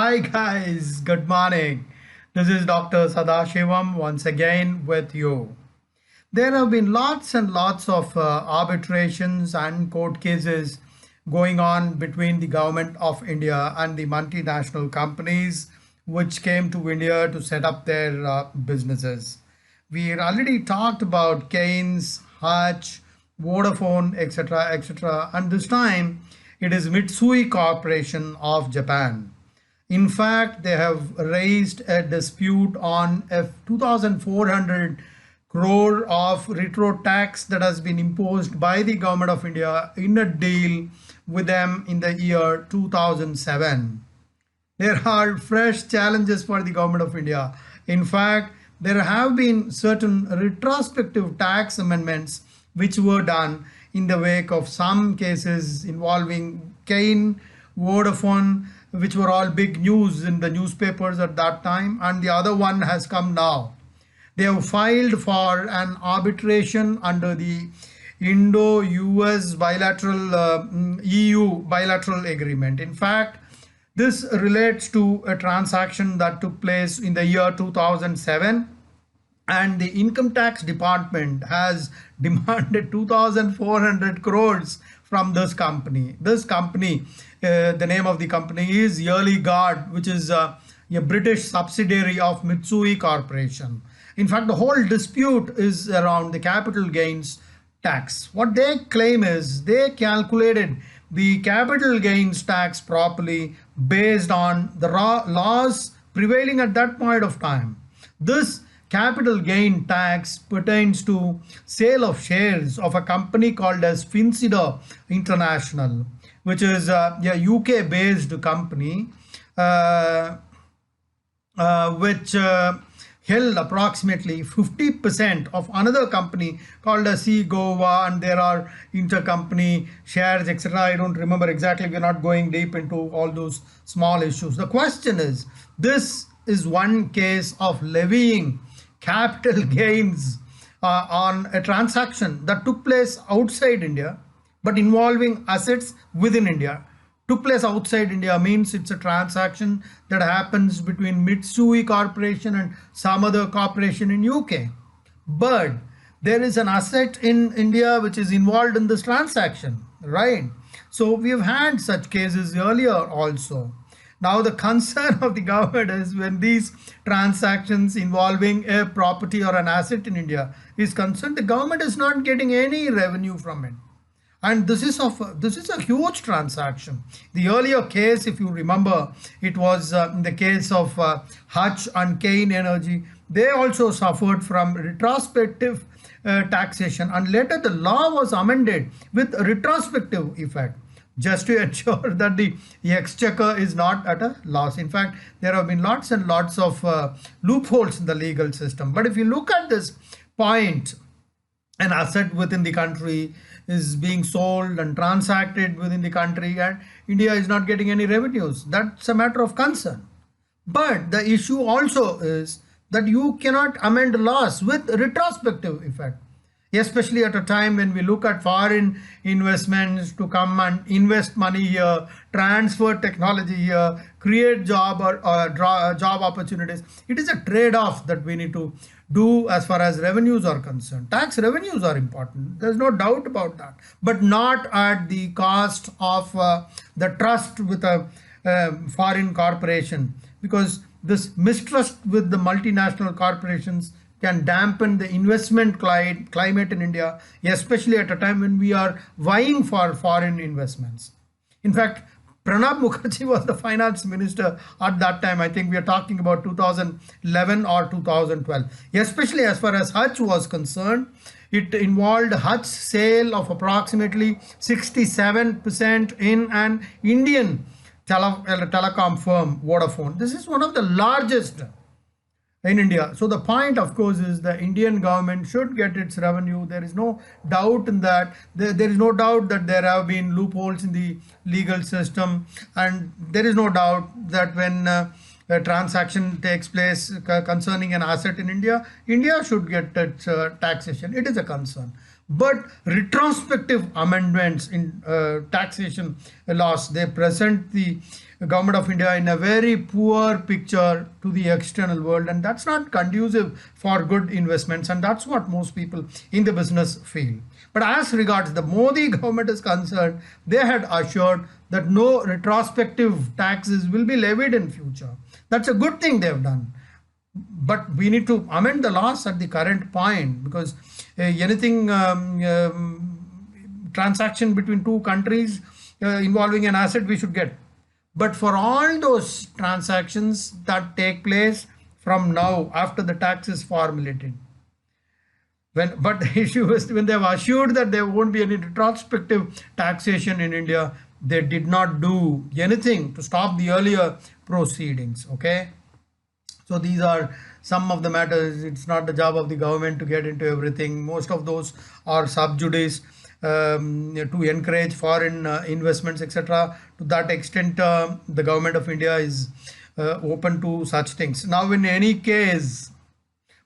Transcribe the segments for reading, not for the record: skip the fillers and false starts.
Hi guys, good morning. This is Dr. Sadashivam once again with you. There have been lots and lots of arbitrations and court cases going on between the government of India and the multinational companies which came to India to set up their businesses. We already talked about Keynes, Hutch, Vodafone, etc., etc., and this time it is Mitsui Corporation of Japan. In fact, they have raised a dispute on a 2,400 crore of retro tax that has been imposed by the government of India in a deal with them in the year 2007. There are fresh challenges for the government of India. In fact, there have been certain retrospective tax amendments which were done in the wake of some cases involving Kane, Vodafone, which were all big news in the newspapers at that time, and the other one has come now. They have filed for an arbitration under the Indo-US bilateral EU bilateral agreement. In fact, this relates to a transaction that took place in the year 2007, and the income tax department has demanded 2,400 crores from this company. The name of the company is Yearly Guard, which is a British subsidiary of Mitsui Corporation. In fact, the whole dispute is around the capital gains tax. What they claim is they calculated the capital gains tax properly based on the laws prevailing at that point of time. This capital gain tax pertains to sale of shares of a company called as Finsida International, which is a UK based company which held approximately 50% of another company called as Sea Goa, and there are intercompany shares, etc. I don't remember exactly. We're not going deep into all those small issues. The question is, this is one case of levying capital gains on a transaction that took place outside India but involving assets within India. Took place outside India means it's a transaction that happens between Mitsui Corporation and some other corporation in UK. But there is an asset in India which is involved in this transaction, right? So we have had such cases earlier also. Now the concern of the government is when these transactions involving a property or an asset in India is concerned, the government is not getting any revenue from it. And this is a huge transaction. The earlier case, if you remember, it was in the case of Hutch and Kane Energy. They also suffered from retrospective taxation, and later the law was amended with retrospective effect, just to ensure that the exchequer is not at a loss. In fact, there have been lots and lots of loopholes in the legal system. But if you look at this point, an asset within the country is being sold and transacted within the country, and India is not getting any revenues. That's a matter of concern. But the issue also is that you cannot amend laws with retrospective effect, especially at a time when we look at foreign investments to come and invest money here, transfer technology here, create job job opportunities. It is a trade-off that we need to do as far as revenues are concerned. Tax revenues are important, there's no doubt about that, but not at the cost of the trust with a foreign corporation, because this mistrust with the multinational corporations can dampen the investment climate in India, especially at a time when we are vying for foreign investments. In fact, Pranab Mukherjee was the finance minister at that time. I think we are talking about 2011 or 2012. Especially as far as Hutch was concerned, it involved Hutch's sale of approximately 67% in an Indian telecom firm, Vodafone. This is one of the largest in India. So the point, of course, is the Indian government should get its revenue. There is no doubt in that. There is no doubt that there have been loopholes in the legal system, and there is no doubt that when a transaction takes place concerning an asset in India, India should get its taxation. It is a concern. But retrospective amendments in taxation laws, they present the government of India in a very poor picture to the external world, and that's not conducive for good investments, and that's what most people in the business feel. But as regards the Modi government is concerned, they had assured that no retrospective taxes will be levied in future. That's a good thing they've done. But we need to amend the laws at the current point, because anything transaction between two countries involving an asset, we should get. But for all those transactions that take place from now after the tax is formulated, but the issue is, when they have assured that there won't be any retrospective taxation in India, they did not do anything to stop the earlier proceedings. Okay. So these are some of the matters. It's not the job of the government to get into everything. Most of those are sub judice, to encourage foreign investments, etc. To that extent, the government of India is open to such things. Now, in any case,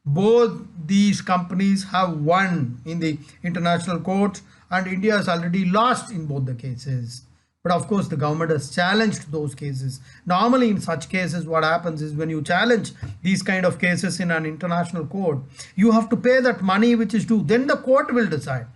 both these companies have won in the international court, and India has already lost in both the cases. But of course, the government has challenged those cases. Normally, in such cases, what happens is, when you challenge these kind of cases in an international court, you have to pay that money which is due. Then the court will decide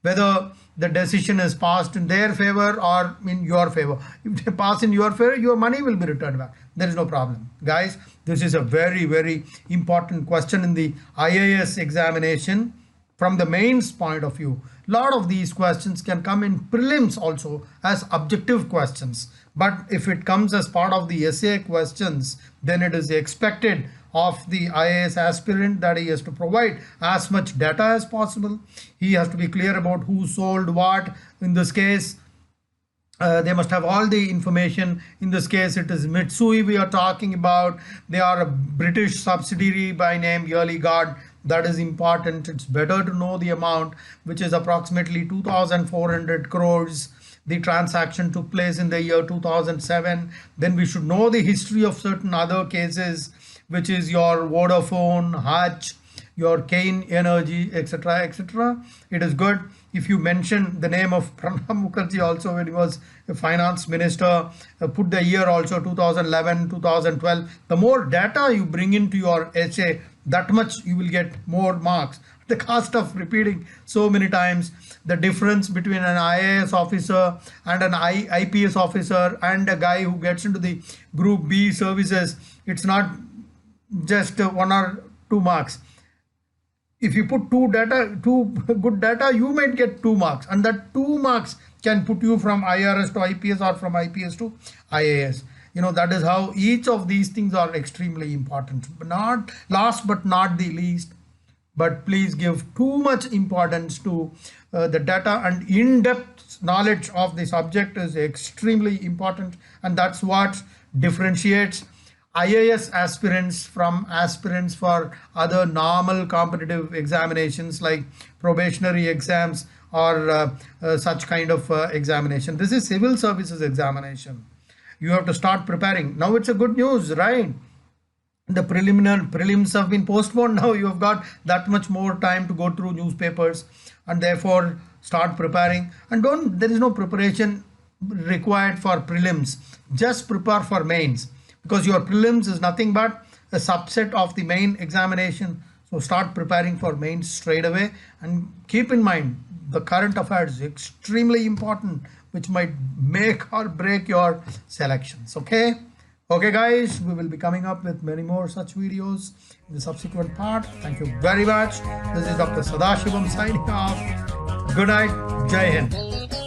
whether the decision is passed in their favor or in your favor. If they pass in your favor, your money will be returned back. There is no problem. Guys, this is a very, very important question in the IAS examination from the mains point of view. A lot of these questions can come in prelims also as objective questions. But if it comes as part of the essay questions, then it is expected of the IAS aspirant that he has to provide as much data as possible. He has to be clear about who sold what. In this case, they must have all the information. In this case, it is Mitsui we are talking about. They are a British subsidiary by name Yearly Guard. That is important. It's better to know the amount, which is approximately 2,400 crores. The transaction took place in the year 2007. Then we should know the history of certain other cases, which is your Vodafone, Hutch, your Kane Energy, etc., etc. It is good if you mention the name of Pranab Mukherjee also when he was a finance minister. Put the year also 2011, 2012. The more data you bring into your essay, that much you will get more marks. The cost of repeating so many times, the difference between an IAS officer and an IPS officer and a guy who gets into the group B services, it's not just 1 or 2 marks. If you put two good data, you might get 2 marks, and that 2 marks can put you from IRS to IPS or from IPS to IAS. That is how each of these things are extremely important. But not last but not the least, but please give too much importance to the data, and in-depth knowledge of the subject is extremely important, and that's what differentiates IAS aspirants from aspirants for other normal competitive examinations like probationary exams or such kind of examination. This is civil services examination. You have to start preparing. Now it's a good news, right? The prelims have been postponed. Now you have got that much more time to go through newspapers, and therefore start preparing. And there is no preparation required for prelims. Just prepare for mains, because your prelims is nothing but a subset of the main examination. So start preparing for mains straight away, and keep in mind the current affairs is extremely important, which might make or break your selections. Okay guys, we will be coming up with many more such videos in the subsequent part. Thank you very much. This is Dr. Sadashivam signing off. Good night. Jai Hind.